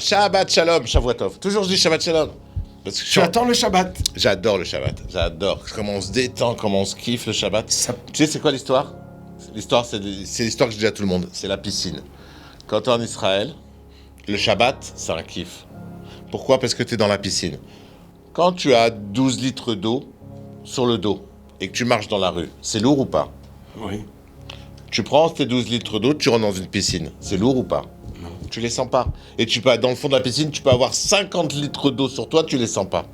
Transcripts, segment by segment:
Shabbat Shalom, Shavuotov. Toujours je dis Shabbat Shalom. Parce que Tu attends le Shabbat. J'adore le Shabbat. J'adore comment on se détend, comment on se kiffe le Shabbat. Tu sais c'est quoi l'histoire? L'histoire, c'est l'histoire que je dis à tout le monde. C'est la piscine. Quand tu es en Israël, le Shabbat, c'est un kiff. Pourquoi? Parce que tu es dans la piscine. Quand tu as 12 litres d'eau sur le dos et que tu marches dans la rue, c'est lourd ou pas? Oui. Tu prends tes 12 litres d'eau, tu rentres dans une piscine. C'est lourd ou pas? Non. Tu les sens pas. Et tu peux, dans le fond de la piscine, tu peux avoir 50 litres d'eau sur toi, tu les sens pas.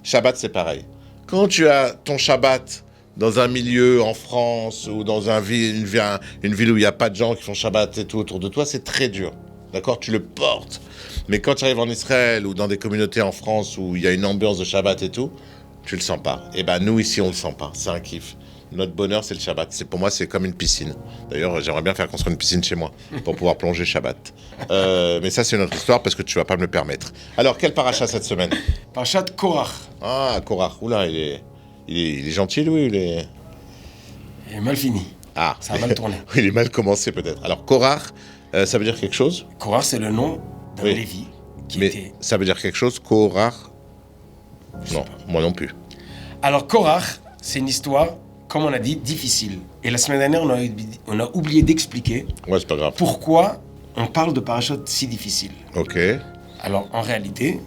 Shabbat, c'est pareil. Quand tu as ton Shabbat dans un milieu en France ou dans une ville où il n'y a pas de gens qui font Shabbat et tout autour de toi, c'est très dur. D'accord? Tu le portes. Mais quand tu arrives en Israël ou dans des communautés en France où il y a une ambiance de Shabbat et tout, tu le sens pas. Et ben nous ici, on le sent pas. C'est un kiff. Notre bonheur, c'est le Shabbat. Pour moi, c'est comme une piscine. D'ailleurs, j'aimerais bien faire construire une piscine chez moi pour pouvoir plonger Shabbat. Mais ça, c'est une autre histoire parce que tu vas pas me le permettre. Alors, quel paracha cette semaine? Parashat Korach. Ah, Korach. Oula, il est gentil, lui, il est... Il est mal fini. Ah. Ça a mal tourné. Il est mal commencé, peut-être. Alors, Korach, ça veut dire quelque chose? Korach, c'est le nom d'un Oui. Lévi qui Mais était... ça veut dire quelque chose, Korach? Je sais Non, pas. moi non plus. Alors, Korach, c'est une histoire, comme on a dit, difficile. Et la semaine dernière, on a oublié d'expliquer Ouais, c'est pas grave. pourquoi on parle de parachute si difficile. Ok. Alors, en réalité,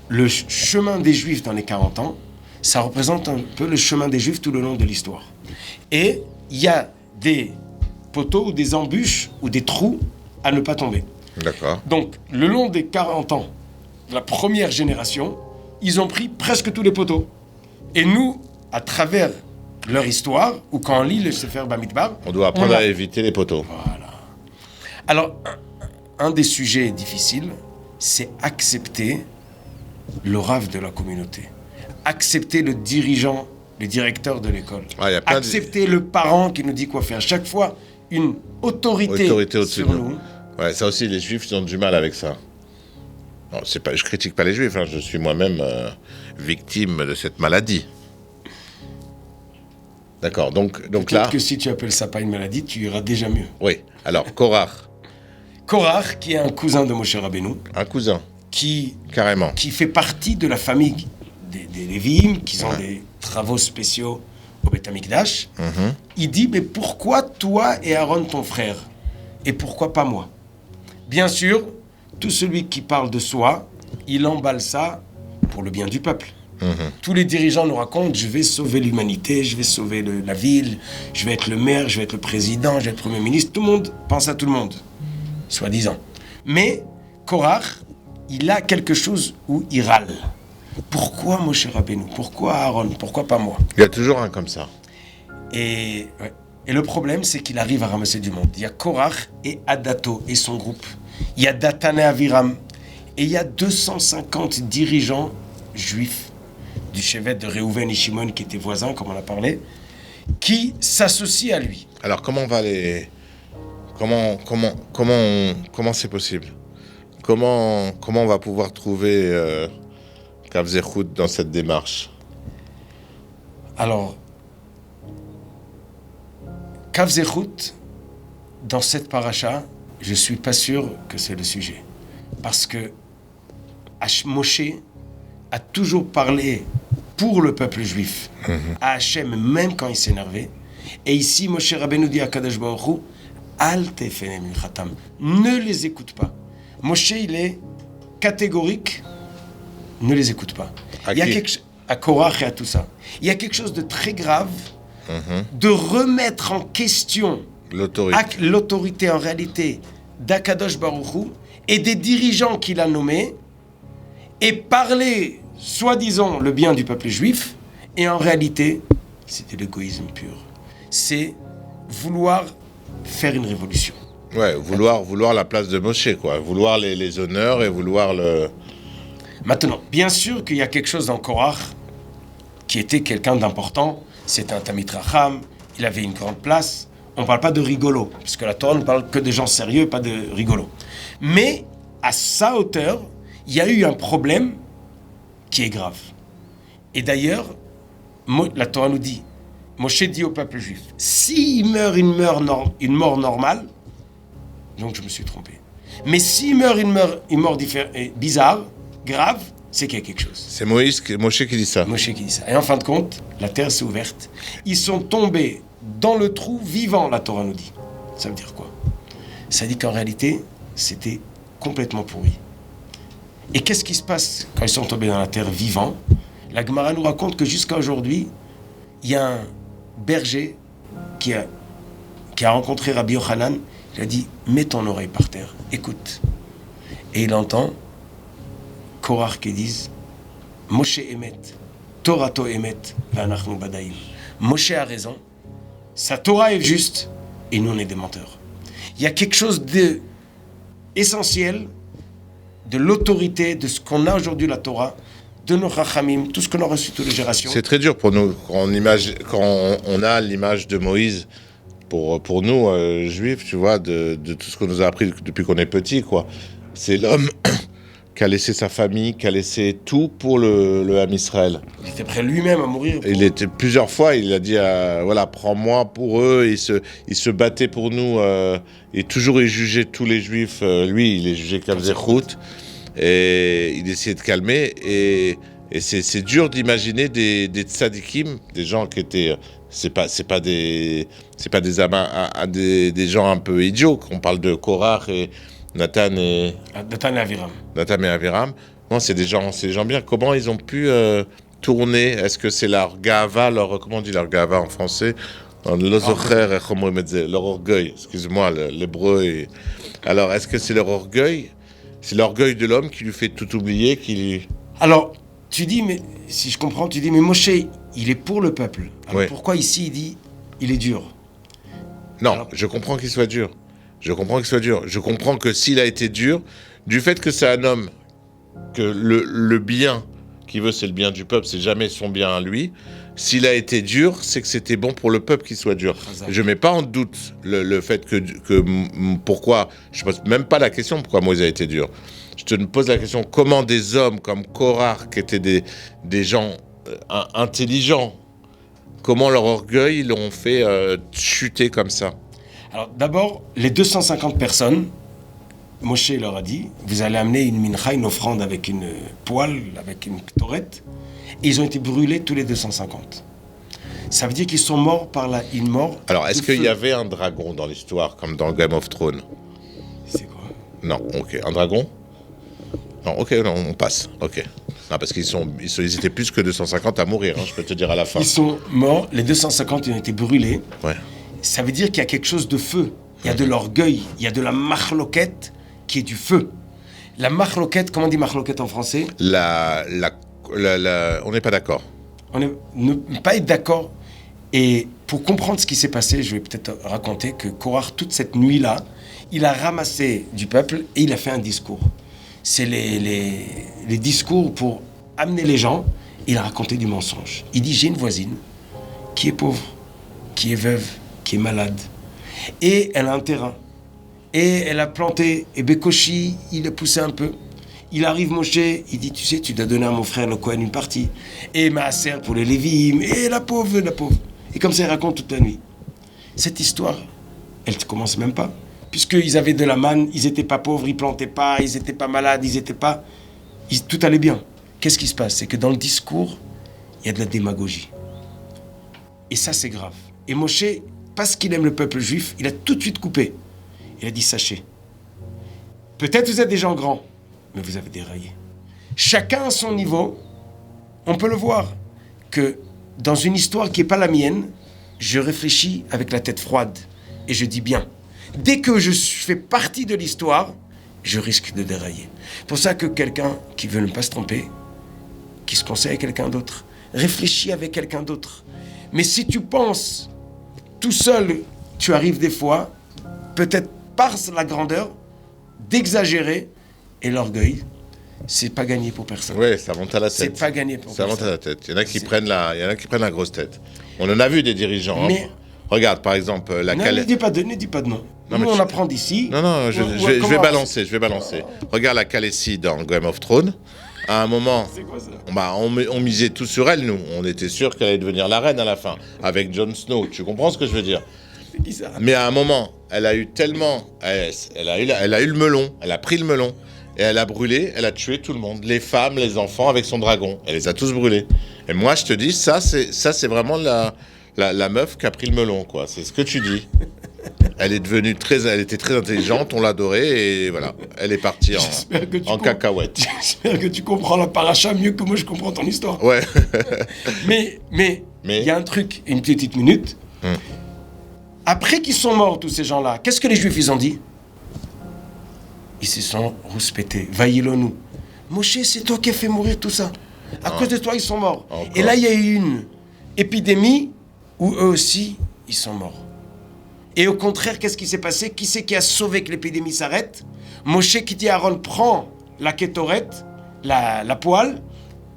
le chemin des Juifs dans les 40 ans, ça représente un peu le chemin des Juifs tout le long de l'histoire. Et il y a des poteaux ou des embûches ou des trous à ne pas tomber. D'accord. Donc, le long des 40 ans, la première génération, ils ont pris presque tous les poteaux. Et nous, à travers leur histoire, ou quand on lit le Sefer Bamidbar, On doit apprendre a- à éviter les poteaux. Voilà. Alors, un des sujets difficiles, c'est accepter le rave de la communauté. Accepter le dirigeant, le directeur de l'école. Ah, y a plein de- Accepter le parent qui nous dit quoi faire. Chaque fois, une autorité Au-dessus sur de nous. Ouais, ça aussi, les Juifs ils ont du mal avec ça. Non, c'est pas, je critique pas les Juifs, hein, je suis moi-même victime de cette maladie. D'accord, donc Peut-être là, que si tu appelles ça pas une maladie, tu iras déjà mieux. oui. Alors, Korach, Korach, qui est un cousin de Moshe Rabbeinu, un cousin, qui carrément. fait partie de la famille des Lévi'im, qui ont des travaux spéciaux au Beth Amikdash, il dit, mais pourquoi toi et Aaron, ton frère, et pourquoi pas moi? Bien sûr, tout celui qui parle de soi, il emballe ça pour le bien du peuple. Tous les dirigeants nous racontent, je vais sauver l'humanité, je vais sauver la ville, je vais être le maire, je vais être le président, je vais être le premier ministre. Tout le monde pense à tout le monde, soi-disant. Mais Korach, il a quelque chose où il râle. Pourquoi Moshe Rabbeinu? Pourquoi Aaron? Pourquoi pas moi? Il y a toujours un comme ça. Et le problème, c'est qu'il arrive à ramasser du monde. Il y a Korach et Adato et son groupe. Il y a Datan et Aviram. Et il y a 250 dirigeants juifs du chevet de Réhouven et Shimon, qui étaient voisins, comme on a parlé, qui s'associent à lui. Alors, comment on va les... Comment c'est possible? Comment on va pouvoir trouver Kav Zechut dans cette démarche? Alors, Kav Zechut, dans cette paracha, je ne suis pas sûr que c'est le sujet. Parce que Moshe a toujours parlé pour le peuple juif, à Hachem, même quand il s'énervait. Et ici, Moshe Rabbeinu dit à Kadosh Baruch Hu, Al tefenem milchatam, ne les écoute pas. Moshe, il est catégorique, ne les écoute pas. À Il y a qui? à Korach et à tout ça. Il y a quelque chose de très grave de remettre en question l'autorité en réalité d'Akadosh Baruch Hu et des dirigeants qu'il a nommés et parler, soi-disant, le bien du peuple juif, et en réalité, c'est de l'égoïsme pur. C'est vouloir faire une révolution. Ouais, vouloir la place de Moshe, quoi. Vouloir les honneurs et vouloir le... Maintenant, bien sûr qu'il y a quelque chose dans Korach qui était quelqu'un d'important. C'était un Tamid Racham, il avait une grande place. On ne parle pas de rigolo, parce que la Torah ne parle que de gens sérieux, pas de rigolos. Mais à sa hauteur, il y a eu un problème qui est grave. Et d'ailleurs, la Torah nous dit, Moshe dit au peuple juif, s'il meurt une mort normale, donc je me suis trompé. Mais s'il meurt une mort bizarre, grave, c'est qu'il y a quelque chose. C'est Moshe qui dit ça. Moshe qui dit ça. Et en fin de compte, la terre s'est ouverte. Ils sont tombés dans le trou vivant, la Torah nous dit. Ça veut dire quoi? Ça dit qu'en réalité, c'était complètement pourri. Et qu'est-ce qui se passe quand ils sont tombés dans la terre vivant? La Gemara nous raconte que jusqu'à aujourd'hui, il y a un berger qui a rencontré Rabbi Yochanan. Il a dit, mets ton oreille par terre, écoute. Et il entend Korach qui disent, Moshe Emet, Torato Emet, Vanachnu Badaim. Moshe a raison, sa Torah est juste, et nous on est des menteurs. Il y a quelque chose d'essentiel de l'autorité, de ce qu'on a aujourd'hui la Torah, de nos Chachamim, tout ce qu'on a reçu toutes les générations. C'est très dur pour nous, quand on a l'image de Moïse, pour nous, juifs, tu vois, de tout ce qu'on nous a appris depuis qu'on est petit, quoi. C'est l'homme qui a laissé sa famille, qui a laissé tout pour le Ham Israël. Il était prêt lui-même à mourir. Il était plusieurs fois, il a dit, voilà, prends-moi pour eux. Il se battait pour nous. Et toujours il jugeait tous les juifs. Lui, il les jugeait comme Zerhout. Et il essayait de calmer. Et c'est dur d'imaginer des tzadikim, des gens qui étaient... C'est pas des gens un peu idiots. On parle de Korach et Nathan et Aviram. Nathan et Aviram. Non, c'est des gens bien. Comment ils ont pu tourner? Est-ce que c'est leur gava, comment on dit leur gava en français? Leur orgueil. Excuse-moi, l'hébreu. Alors, est-ce que c'est leur orgueil? C'est l'orgueil de l'homme qui lui fait tout oublier, Alors, tu dis, mais si je comprends, tu dis, mais Moshe, il est pour le peuple. Alors, pourquoi ici il dit, il est dur? Non, je comprends qu'il soit dur. Je comprends que s'il a été dur, du fait que c'est un homme, que le bien qu'il veut, c'est le bien du peuple, c'est jamais son bien à lui. S'il a été dur, c'est que c'était bon pour le peuple qu'il soit dur. Je ne mets pas en doute le fait que pourquoi, je ne pose même pas la question pourquoi Moïse a été dur. Je te pose la question, comment des hommes comme Korach, qui étaient des gens intelligents, comment leur orgueil, ils l'ont fait chuter comme ça? Alors d'abord, les 250 personnes, Moshe leur a dit, vous allez amener une mincha, une offrande avec une poêle, avec une torette, et ils ont été brûlés tous les 250. Ça veut dire qu'ils sont morts par une mort. Alors, est-ce qu'il y avait un dragon dans l'histoire, comme dans Game of Thrones? C'est quoi? Non, ok. Un dragon? Non, ok, non, on passe. Ok. Non, parce qu'ils étaient plus que 250 à mourir, je peux te dire à la fin. Ils sont morts, les 250 ils ont été brûlés. Ouais. Ça veut dire qu'il y a quelque chose de feu. Il y a de l'orgueil, il y a de la machloquette qui est du feu. La machloquette, comment on dit machloquette en français? On n'est pas d'accord. Ne pas être d'accord. Et pour comprendre ce qui s'est passé, je vais peut-être raconter que Korach, toute cette nuit-là, il a ramassé du peuple et il a fait un discours. C'est les discours pour amener les gens. Il a raconté du mensonge. Il dit, j'ai une voisine qui est pauvre, qui est veuve, qui est malade. Et elle a un terrain. Et elle a planté. Et Bekoshi, il a poussé un peu. Il arrive, Moshe, il dit, tu sais, tu dois donner à mon frère le Kohen une partie. Et Maaser pour les Lévim. Et la pauvre. Et comme ça, il raconte toute la nuit. Cette histoire, elle ne commence même pas. Puisqu'ils avaient de la manne, ils n'étaient pas pauvres, ils ne plantaient pas, ils n'étaient pas malades, tout allait bien. Qu'est-ce qui se passe? C'est que dans le discours, il y a de la démagogie. Et ça, c'est grave. Et Moshe, parce qu'il aime le peuple juif, il a tout de suite coupé. Il a dit, sachez, peut-être vous êtes des gens grands, mais vous avez déraillé. Chacun à son niveau, on peut le voir, que dans une histoire qui n'est pas la mienne, je réfléchis avec la tête froide et je dis bien. Dès que je fais partie de l'histoire, je risque de dérailler. C'est pour ça que quelqu'un qui veut ne pas se tromper, qui se conseille à quelqu'un d'autre, réfléchis avec quelqu'un d'autre. Mais si tu penses tout seul, tu arrives des fois, peut-être par la grandeur, d'exagérer, et l'orgueil, c'est pas gagné pour personne. Oui, ça monte à la tête. C'est pas gagné pour personne. Ça monte à la tête. Il y en a qui prennent la grosse tête. On en a vu des dirigeants. Mais regarde, par exemple, ne dis pas de nom. Nous, on apprend d'ici. Non, je vais balancer. Regarde la Khaleesi dans Game of Thrones. À un moment, c'est quoi ça? On misait tout sur elle, nous. On était sûr qu'elle allait devenir la reine à la fin, avec Jon Snow. Tu comprends ce que je veux dire? C'est qui ça? Mais à un moment, elle a eu tellement... Elle a eu le melon, elle a pris le melon, et elle a brûlé, elle a tué tout le monde. Les femmes, les enfants, avec son dragon. Elle les a tous brûlés. Et moi, je te dis, ça, c'est vraiment la meuf qui a pris le melon, quoi. C'est ce que tu dis. Elle était très intelligente, on l'adorait, et voilà. Elle est partie en cacahuète. J'espère que tu comprends la paracha mieux que moi je comprends ton histoire. Ouais. Mais il y a un truc, une petite minute. Après qu'ils sont morts, tous ces gens-là, qu'est-ce que les Juifs, ils ont dit? Ils se sont rouspétés. Vaïlonu. Moshe, c'est toi qui as fait mourir tout ça. À cause de toi, ils sont morts. Encore. Et là, il y a eu une épidémie où eux aussi, ils sont morts. Et au contraire, qu'est-ce qui s'est passé? Qui c'est qui a sauvé que l'épidémie s'arrête? Moshe qui dit à Aaron, prends la kétorette, la poêle,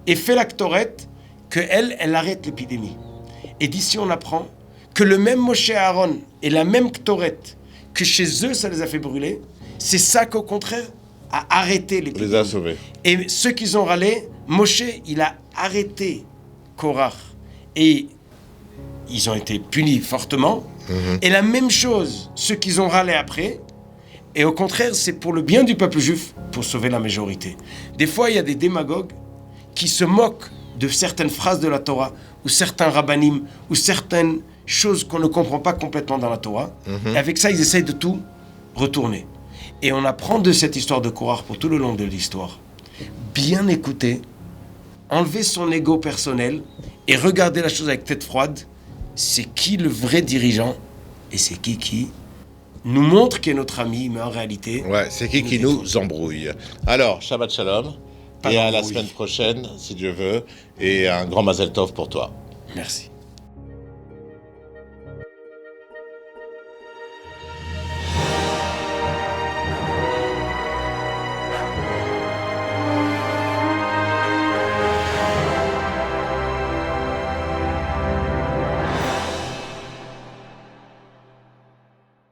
et fais la kétorette, qu'elle arrête l'épidémie. Et d'ici, on apprend que le même Moshe et Aaron et la même kétorette, que chez eux, ça les a fait brûler, c'est ça qu'au contraire a arrêté l'épidémie. Les a sauvés. Et ceux qui ont râlé, Moshe, il a arrêté Korach. Et ils ont été punis fortement. Et la même chose, ceux qui ont râlé après. Et au contraire, c'est pour le bien du peuple juif, pour sauver la majorité. Des fois, il y a des démagogues qui se moquent de certaines phrases de la Torah, ou certains rabbanim, ou certaines choses qu'on ne comprend pas complètement dans la Torah. Et avec ça, ils essayent de tout retourner. Et on apprend de cette histoire de Korach pour tout le long de l'histoire. Bien écouter, enlever son ego personnel et regarder la chose avec tête froide. C'est qui le vrai dirigeant et c'est qui nous montre qu'il est notre ami, mais en réalité... Ouais, c'est qui nous embrouille. Alors, Shabbat Shalom, et à la semaine prochaine, si Dieu veut, et un grand Mazel Tov pour toi. Merci.